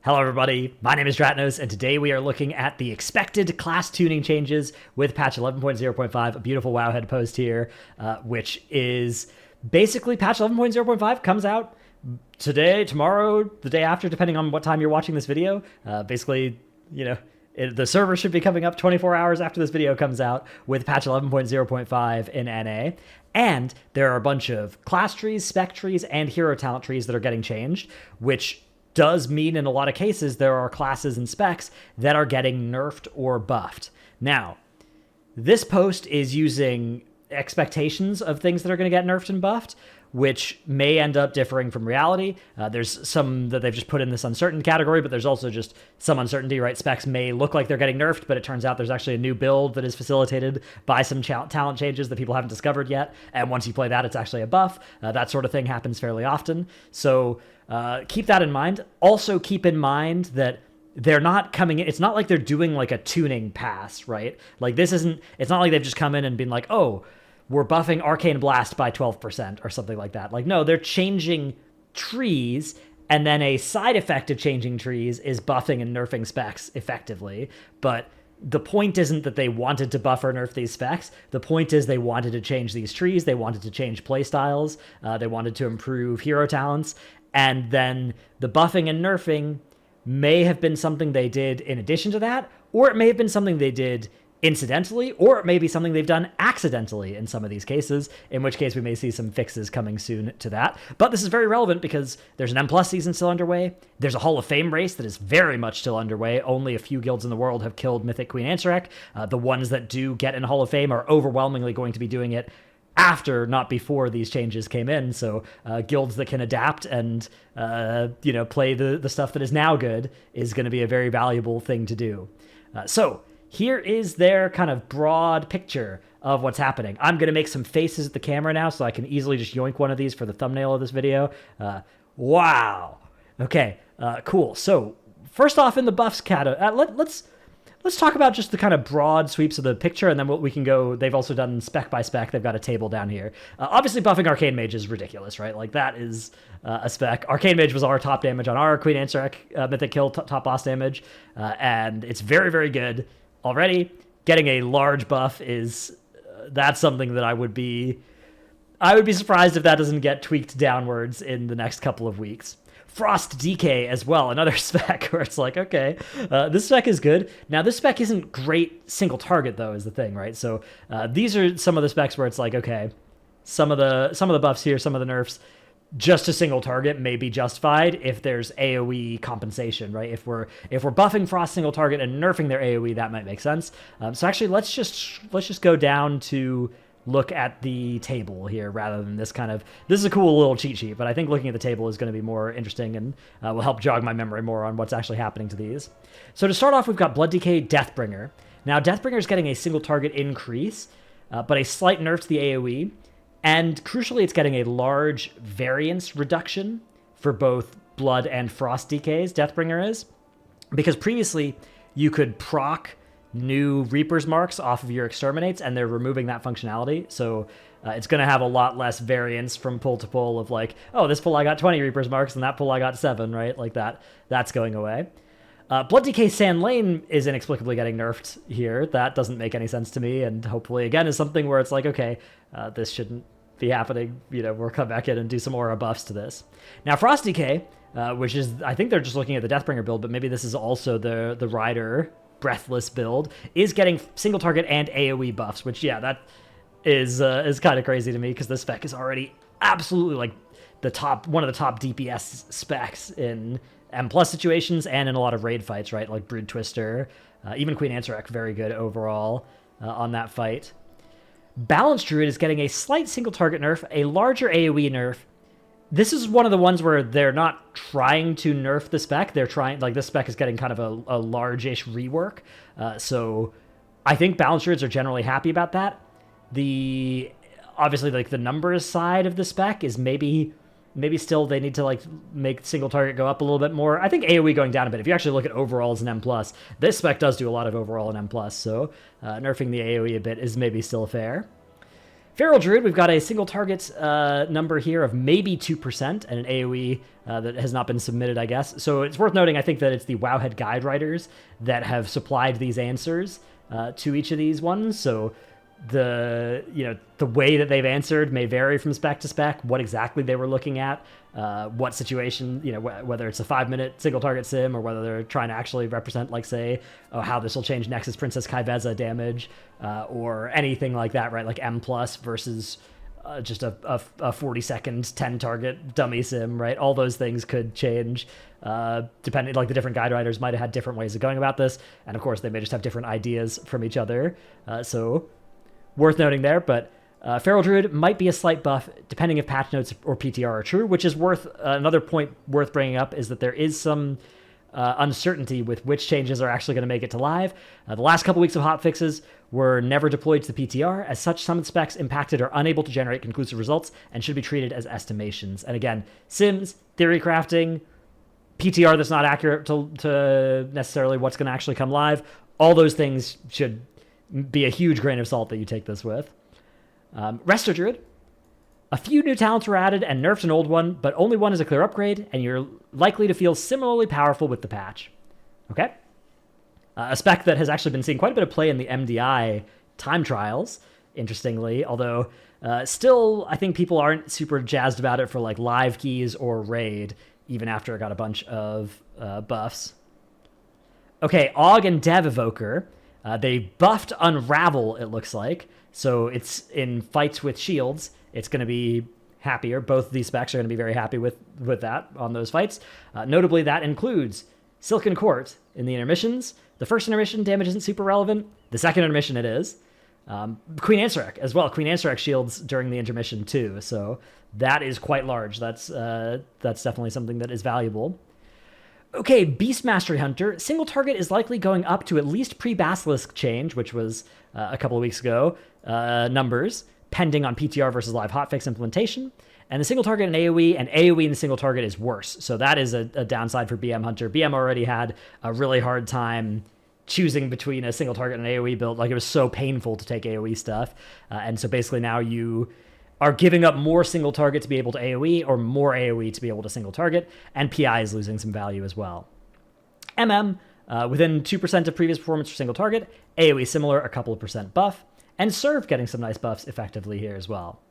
Hello everybody, my name is Dratnos, and today we are looking at the expected class tuning changes with patch 11.0.5, a beautiful Wowhead post here, which is basically patch 11.0.5 comes out today, tomorrow, the day after, depending on what time you're watching this video. Basically, the server should be coming up 24 hours after this video comes out with patch 11.0.5 in NA. And there are a bunch of class trees, spec trees, and hero talent trees that are getting changed, which does mean in a lot of cases there are classes and specs that are getting nerfed or buffed. Now, this post is using expectations of things that are going to get nerfed and buffed, which may end up differing from reality. There's some that they've just put in this uncertain category, but there's also just some uncertainty, right? Specs may look like they're getting nerfed, but it turns out there's actually a new build that is facilitated by some talent changes that people haven't discovered yet. And once you play that, it's actually a buff. That sort of thing happens fairly often. So keep that in mind. Also keep in mind that they're not coming in. It's not like they're doing like a tuning pass, right? Like it's not like they've just come in and been like, oh, we're buffing Arcane Blast by 12% or something like that. Like, no, they're changing trees, and then a side effect of changing trees is buffing and nerfing specs effectively. But the point isn't that they wanted to buff or nerf these specs. The point is they wanted to change these trees. They wanted to change playstyles. They wanted to improve hero talents. And then the buffing and nerfing may have been something they did in addition to that, or it may have been something they did incidentally, or it may be something they've done accidentally in some of these cases, in which case we may see some fixes coming soon to that. But this is very relevant because there's an M+ season still underway. There's a Hall of Fame race that is very much still underway. Only a few guilds in the world have killed Mythic Queen Ansarek. The ones that do get in Hall of Fame are overwhelmingly going to be doing it after, not before, these changes came in. So guilds that can adapt and play the stuff that is now good is going to be a very valuable thing to do. So here is their kind of broad picture of what's happening. I'm going to make some faces at the camera now so I can easily just yoink one of these for the thumbnail of this video. Wow. Okay, cool. So first off, in the buffs let's talk about just the kind of broad sweeps of the picture, and then we can go. They've also done spec by spec. They've got a table down here. Obviously, buffing Arcane Mage is ridiculous, right? Like, that is a spec. Arcane Mage was our top damage on our Queen Ansarek Mythic Kill top boss damage, and it's very, very good. Already, getting a large buff is that's something that I would be surprised if that doesn't get tweaked downwards in the next couple of weeks. Frost DK as well, another spec where it's like, okay, this spec is good. Now, this spec isn't great single target, though, is the thing, right? So these are some of the specs where it's like, okay, some of the buffs here, some of the nerfs, just a single target may be justified if there's AoE compensation, right? If we're buffing Frost single target and nerfing their AoE, that might make sense. So actually, let's just go down to look at the table here rather than this is a cool little cheat sheet, but I think looking at the table is going to be more interesting and will help jog my memory more on what's actually happening to these. So to start off, we've got Blood DK Deathbringer. Now, Deathbringer is getting a single target increase, but a slight nerf to the AoE. And crucially, it's getting a large variance reduction for both Blood and Frost DKs, Deathbringer is. Because previously, you could proc new Reaper's Marks off of your Exterminates, and they're removing that functionality. So it's going to have a lot less variance from pull to pull of like, oh, this pull I got 20 Reaper's Marks, and that pull I got 7, right? Like that. That's going away. Blood DK Sand Lane is inexplicably getting nerfed here. That doesn't make any sense to me, and hopefully, again, is something where it's like, okay, this shouldn't be happening. We'll come back in and do some aura buffs to this. Now, Frost DK, which is, I think they're just looking at the Deathbringer build, but maybe this is also the Rider Breathless build, is getting single target and AoE buffs, which, yeah, that is kind of crazy to me because this spec is already absolutely like one of the top DPS specs in M+ situations and in a lot of raid fights, right? Like Brood Twister, even Queen Ansarek, very good overall on that fight. Balance Druid is getting a slight single target nerf, a larger AoE nerf. This is one of the ones where they're not trying to nerf the spec. They're trying, like, this spec is getting kind of a large-ish rework. So I think Balance Druids are generally happy about that. Obviously, like, the numbers side of the spec is maybe still they need to, like, make single target go up a little bit more. I think AoE going down a bit. If you actually look at overalls in M+, this spec does do a lot of overall in M+, so nerfing the AoE a bit is maybe still fair. Feral Druid, we've got a single target number here of maybe 2% and an AoE that has not been submitted, I guess. So it's worth noting, I think, that it's the Wowhead guide writers that have supplied these answers to each of these ones. So the way that they've answered may vary from spec to spec, what exactly they were looking at, what situation, whether it's a 5-minute single target sim or whether they're trying to actually represent, like, say, how this will change Nexus Princess Kaiveza damage, or anything like that, right? Like M plus versus just a 40-second 10 target dummy sim, right? All those things could change depending, like the different guide writers might have had different ways of going about this, and of course they may just have different ideas from each other, so worth noting there. But Feral Druid might be a slight buff depending if patch notes or PTR are true, which is worth another point worth bringing up is that there is some uncertainty with which changes are actually going to make it to live. The last couple weeks of hotfixes were never deployed to the PTR. As such, some specs impacted are unable to generate conclusive results and should be treated as estimations. And again, sims, theory crafting, PTR that's not accurate to necessarily what's going to actually come live, all those things should be a huge grain of salt that you take this with. Resto Druid. A few new talents were added and nerfed an old one, but only one is a clear upgrade, and you're likely to feel similarly powerful with the patch. Okay? A spec that has actually been seeing quite a bit of play in the MDI time trials, interestingly, although still I think people aren't super jazzed about it for like live keys or raid, even after it got a bunch of buffs. Okay, Aug and Dev Evoker. They buffed Unravel, it looks like, so it's in fights with shields. It's going to be happier. Both of these specs are going to be very happy with that on those fights. Notably, that includes Silken Court in the intermissions. The first intermission damage isn't super relevant. The second intermission it is. Queen Ansarek as well. Queen Ansarek shields during the intermission too. So that is quite large. That's definitely something that is valuable. Okay, Beast Mastery Hunter. Single target is likely going up to at least pre-Basilisk change, which was a couple of weeks ago, numbers, pending on PTR versus live hotfix implementation. And the single target in AoE, and AoE in the single target is worse. So that is a downside for BM Hunter. BM already had a really hard time choosing between a single target and an AoE build. Like, it was so painful to take AoE stuff. And so basically now you are giving up more single target to be able to AoE or more AoE to be able to single target. And PI is losing some value as well. MM, within 2% of previous performance for single target. AoE similar, a couple of percent buff. And Serve getting some nice buffs effectively here as well.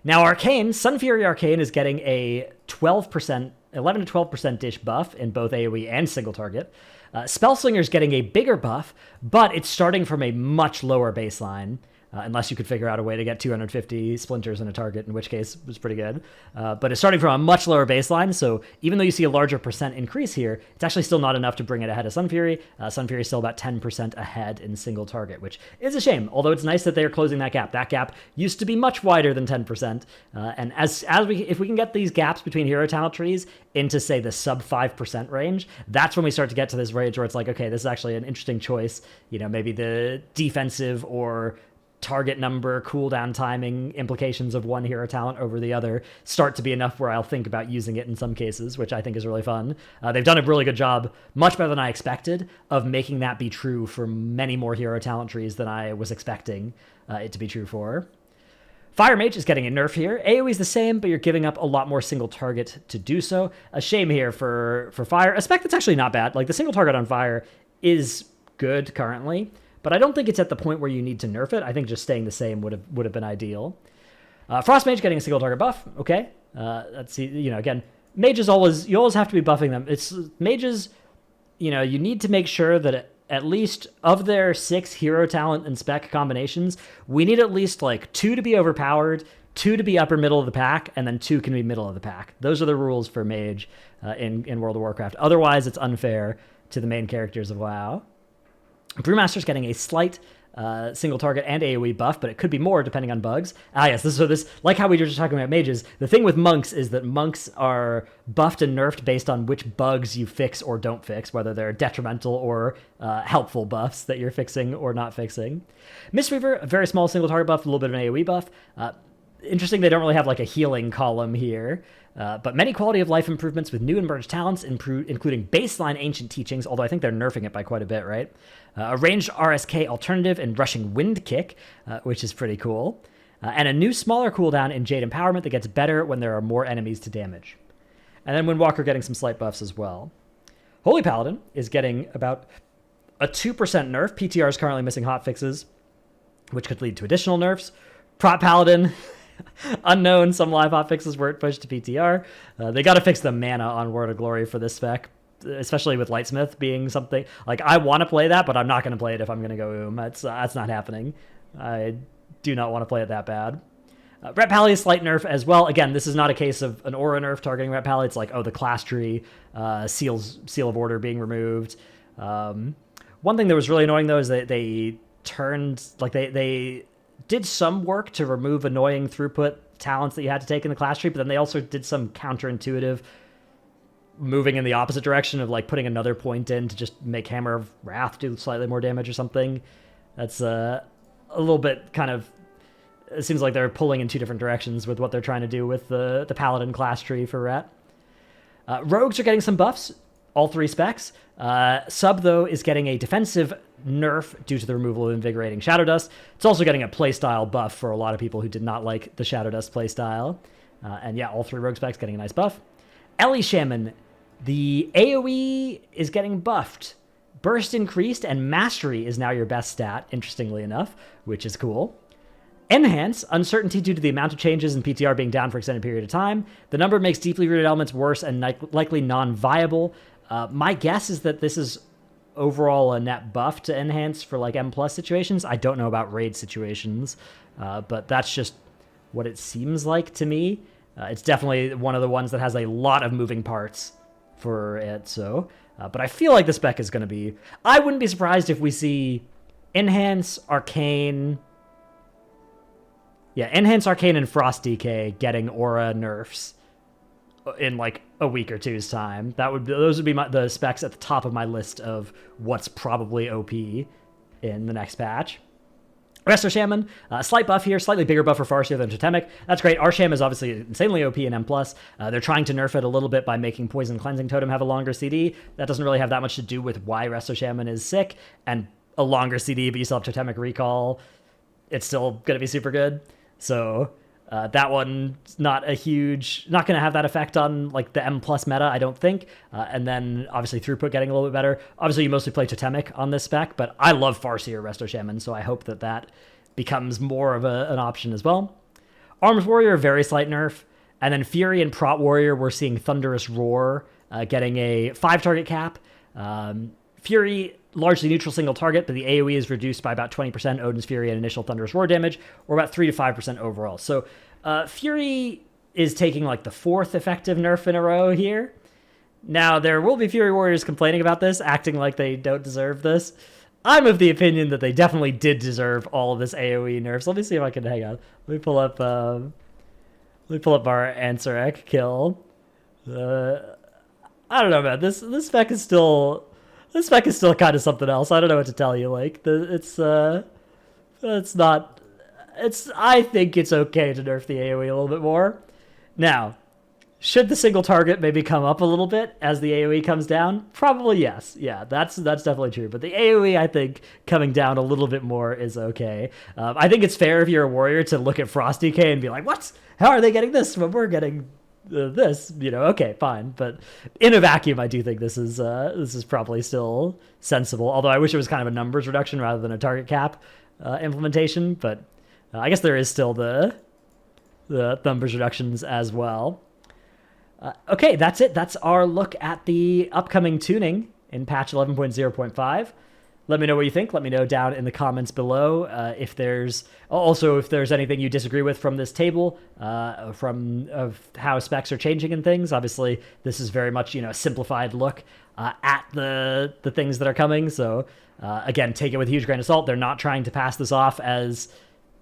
Now Arcane, Sun Fury Arcane is getting a 11 to 12% dish buff in both AoE and single target. Spellslinger's getting a bigger buff, but it's starting from a much lower baseline. Unless you could figure out a way to get 250 splinters in a target, in which case it was pretty good. But it's starting from a much lower baseline, so even though you see a larger percent increase here, it's actually still not enough to bring it ahead of Sun Fury. Sun Fury is still about 10% ahead in single target, which is a shame, although it's nice that they're closing that gap. That gap used to be much wider than 10%, and if we can get these gaps between hero talent trees into, say, the sub 5% range, that's when we start to get to this range where it's like, okay, this is actually an interesting choice. Maybe the defensive or target number, cooldown timing implications of one hero talent over the other start to be enough where I'll think about using it in some cases, which I think is really fun. They've done a really good job, much better than I expected, of making that be true for many more hero talent trees than I was expecting it to be true for. Fire Mage is getting a nerf here. AoE is the same, but you're giving up a lot more single target to do so. A shame here for Fire. A spec that's actually not bad. Like, the single target on Fire is good currently, but I don't think it's at the point where you need to nerf it. I think just staying the same would have been ideal. Frost Mage getting a single target buff. Okay. Let's see. Again, mages you always have to be buffing them. It's mages, you need to make sure that at least of their 6 hero talent and spec combinations, we need at least like 2 to be overpowered, 2 to be upper middle of the pack, and then 2 can be middle of the pack. Those are the rules for mage in World of Warcraft. Otherwise, it's unfair to the main characters of WoW. Brewmaster's getting a slight single target and AoE buff, but it could be more depending on bugs. Yes, this like how we were just talking about mages. The thing with monks is that monks are buffed and nerfed based on which bugs you fix or don't fix, whether they're detrimental or helpful buffs that you're fixing or not fixing. Mistweaver, a very small single target buff, a little bit of an AoE buff. Interesting, they don't really have like a healing column here. But many quality of life improvements with new and merged talents, including baseline ancient teachings, although I think they're nerfing it by quite a bit, right? A ranged RSK alternative and rushing wind kick, which is pretty cool. and a new smaller cooldown in Jade Empowerment that gets better when there are more enemies to damage. And then Windwalker getting some slight buffs as well. Holy Paladin is getting about a 2% nerf. PTR is currently missing hotfixes, which could lead to additional nerfs. Prot Paladin, unknown, some live hotfixes weren't pushed to PTR. They got to fix the mana on Word of Glory for this spec, especially with Lightsmith being something. Like, I want to play that, but I'm not going to play it if I'm going to go That's not happening. I do not want to play it that bad. Ret Pally is slight nerf as well. Again, this is not a case of an aura nerf targeting Ret Pally. It's like, oh, the class tree, Seal of Order being removed. One thing that was really annoying, though, is that they turned, like, they did some work to remove annoying throughput talents that you had to take in the class tree, but then they also did some counterintuitive moving in the opposite direction of, like, putting another point in to just make Hammer of Wrath do slightly more damage or something. That's a little bit kind of... It seems like they're pulling in two different directions with what they're trying to do with the Paladin class tree for Ret. Rogues are getting some buffs, all three specs. Sub, though, is getting a defensive nerf due to the removal of Invigorating Shadow Dust. It's also getting a playstyle buff for a lot of people who did not like the Shadow Dust playstyle. And yeah, all three rogue specs getting a nice buff. Ellie Shaman, the AoE is getting buffed. Burst increased, and Mastery is now your best stat, interestingly enough, which is cool. Enhance, uncertainty due to the amount of changes in PTR being down for an extended period of time. The number makes deeply rooted elements worse and likely non-viable. My guess is that this is overall a net buff to Enhance for like M+ situations. I don't know about raid situations, but that's just what it seems like to me. It's definitely one of the ones that has a lot of moving parts for it, so... but I feel like the spec is going to be... I wouldn't be surprised if we see Enhance, Arcane... Yeah, Enhance, Arcane, and Frost DK getting aura nerfs in like a week or two's time. Those would be the specs at the top of my list of what's probably OP in the next patch. Resto Shaman, slight buff here, slightly bigger buff for Farseer than Totemic. That's great. Arsham is obviously insanely OP in M+. They're trying to nerf it a little bit by making Poison Cleansing Totem have a longer CD. That doesn't really have that much to do with why Resto Shaman is sick, and a longer CD, but you still have Totemic Recall. It's still going to be super good. So that one's not going to have that effect on like the M+ meta, I don't think. And then obviously throughput getting a little bit better. Obviously you mostly play Totemic on this spec, but I love Farseer Resto Shaman, so I hope that becomes more of an option as well. Arms Warrior, very slight nerf. And then Fury and Prot Warrior, we're seeing Thunderous Roar getting a 5-target cap. Fury, largely neutral single target, but the AoE is reduced by about 20% Odin's Fury and initial Thunderous Roar damage, or about 3 to 5% overall. So Fury is taking like the 4th effective nerf in a row here. Now, there will be Fury Warriors complaining about this, acting like they don't deserve this. I'm of the opinion that they definitely did deserve all of this AoE nerfs. Let me see if I can, hang on. Let me pull up our Ansarek kill. I don't know, man. This spec is still... This spec is still kind of something else. I don't know what to tell you. Like, it's not... I think it's okay to nerf the AoE a little bit more. Now, should the single target maybe come up a little bit as the AoE comes down? Probably yes. Yeah, that's definitely true. But the AoE, I think, coming down a little bit more is okay. I think it's fair if you're a warrior to look at Frost DK and be like, what? How are they getting this when we're getting... this, okay, fine, but in a vacuum, I do think this is probably still sensible. Although I wish it was kind of a numbers reduction rather than a target cap implementation. But I guess there is still the numbers reductions as well. Okay, that's it. That's our look at the upcoming tuning in patch 11.0.5. Let me know what you think. Let me know down in the comments below if there's anything you disagree with from this table, of how specs are changing and things. Obviously, this is very much a simplified look at the things that are coming. So again, take it with a huge grain of salt. They're not trying to pass this off as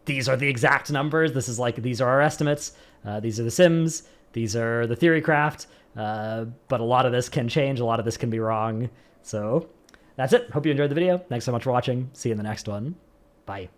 these are the exact numbers. This is like these are our estimates. These are the sims. These are the theorycraft. But a lot of this can change. A lot of this can be wrong. So. That's it. Hope you enjoyed the video. Thanks so much for watching. See you in the next one. Bye.